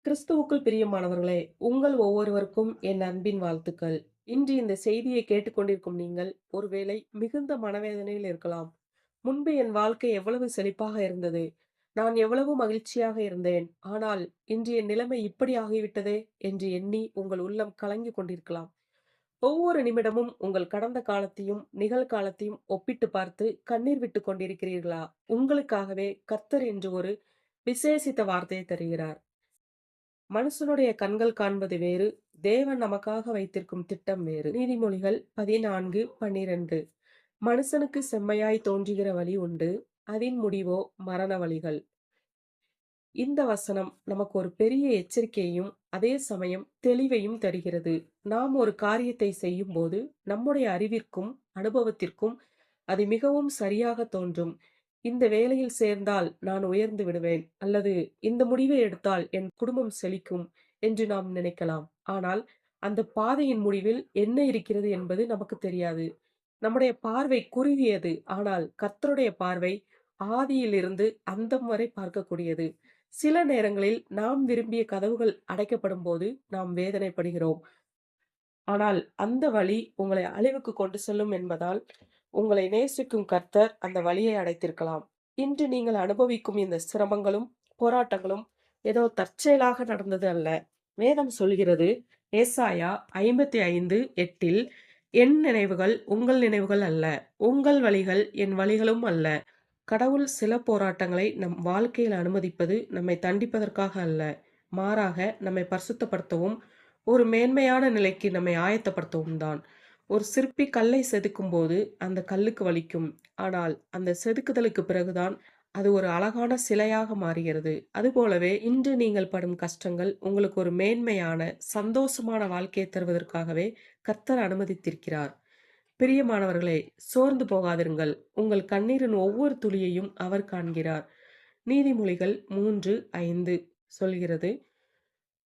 கிறிஸ்துவுக்குள் பிரியமானவர்களே, உங்கள் ஒவ்வொருவருக்கும் என் அன்பின் வாழ்த்துக்கள். இன்று இந்த செய்தியை கேட்டுக்கொண்டிருக்கும் நீங்கள், ஒருவேளை மிகுந்த மனவேதனையில் இருக்கலாம். முன்பு என் வாழ்க்கை எவ்வளவு செழிப்பாக இருந்தது. நான் எவ்வளவு மகிழ்ச்சியாக இருந்தேன். ஆனால் இன்று என் நிலைமை இப்படி ஆகிவிட்டதே என்று எண்ணி உங்கள் உள்ளம் கலங்கிக் கொண்டிருக்கலாம். ஒவ்வொரு நிமிடமும் உங்கள் கடந்த காலத்தையும், நிகழ்காலத்தையும் ஒப்பிட்டு பார்த்து கண்ணீர் விட்டுக் கொண்டிருக்கிறீர்களா? உங்களுக்காகவே கர்த்தர் என்று ஒரு விசேஷித்த வார்த்தையை தருகிறார். மனுஷனுடைய கண்கள் காண்பது வேறு, தேவன் நமக்காக வைத்திருக்கும் திட்டம் வேறு. நீதிமொழிகள் 14:12. மனுஷனுக்கு செம்மையாய் தோன்றுகிற வழி உண்டு, அதின் முடிவோ மரண வழிகள். இந்த வசனம் நமக்கு ஒரு பெரிய எச்சரிக்கையையும் அதே சமயம் தெளிவையும் தருகிறது. நாம் ஒரு காரியத்தை செய்யும் போது நம்முடைய அறிவிற்கும் அனுபவத்திற்கும் அது மிகவும் சரியாக தோன்றும். இந்த வேலையில் சேர்ந்தால் நான் உயர்ந்து விடுவேன், அல்லது இந்த முடிவை எடுத்தால் என் குடும்பம் செழிக்கும் என்று நாம் நினைக்கலாம். ஆனால் அந்த பாதையின் முடிவில் என்ன இருக்கிறது என்பது நமக்கு தெரியாது. நம்முடைய பார்வை குறுகியது, ஆனால் கர்த்தருடைய பார்வை ஆதியிலிருந்து அந்தம் வரை பார்க்கக்கூடியது. சில நேரங்களில் நாம் விரும்பிய கதவுகள் அடைக்கப்படும் போது நாம் வேதனைப்படுகிறோம். ஆனால் அந்த வழி உங்களை அழிவுக்கு கொண்டு செல்லும் என்பதால் உங்களை நேசிக்கும் கர்த்தர் அந்த வழியை அடைத்திருக்கலாம். இன்று நீங்கள் அனுபவிக்கும் இந்த சிரமங்களும் போராட்டங்களும் ஏதோ தற்செயலாக நடந்தது அல்ல. வேதம் சொல்கிறது, ஏசாயா 55:8, என் நினைவுகள் உங்கள் நினைவுகள் அல்ல, உங்கள் வழிகள் என் வழிகளும் அல்ல. கடவுள் சில போராட்டங்களை நம் வாழ்க்கையில் அனுமதிப்பது நம்மை தண்டிப்பதற்காக அல்ல, மாறாக நம்மை பரிசுத்தப்படுத்தவும் ஒரு மேன்மையான நிலைக்கு நம்மை ஆயத்தப்படுத்தவும் தான். ஒரு சிற்பி கல்லை செதுக்கும் போது அந்த கல்லுக்கு வலிக்கும். ஆனால் அந்த செதுக்குதலுக்கு பிறகுதான் அது ஒரு அழகான சிலையாக மாறுகிறது. அதுபோலவே இன்று நீங்கள் படும் கஷ்டங்கள் உங்களுக்கு ஒரு மேன்மையான சந்தோஷமான வாழ்க்கையை தருவதற்காகவே கர்த்தர் அனுமதித்திருக்கிறார். பிரியமானவர்களே, சோர்ந்து போகாதிருங்கள். உங்கள் கண்ணீரின் ஒவ்வொரு துளியையும் அவர் காண்கிறார். நீதிமொழிகள் 3:5 சொல்கிறது,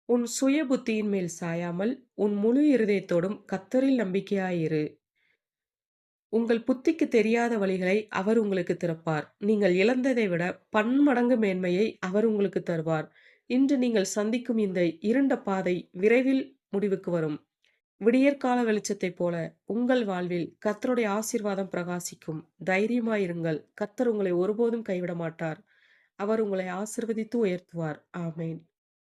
உன் சுய புத்தியின் மேல் சாயாமல் உன் முழு இருதயத்தோடும் கர்த்தரில் நம்பிக்கையாயிரு. உங்கள் புத்திக்கு தெரியாத வழிகளை அவர் உங்களுக்கு திறப்பார். நீங்கள் இழந்ததை விட பன்மடங்கு மேன்மையை அவர் உங்களுக்கு தருவார். இன்று நீங்கள் சந்திக்கும் இந்த இருண்ட பாதை விரைவில் முடிவுக்கு வரும். விடியற்கால வெளிச்சத்தைப் போல உங்கள் வாழ்வில் கர்த்தருடைய ஆசீர்வாதம் பிரகாசிக்கும். தைரியமாயிருங்கள். கர்த்தர் உங்களை ஒருபோதும் கைவிட மாட்டார். அவர் உங்களை ஆசீர்வதித்து உயர்த்துவார். ஆமென்.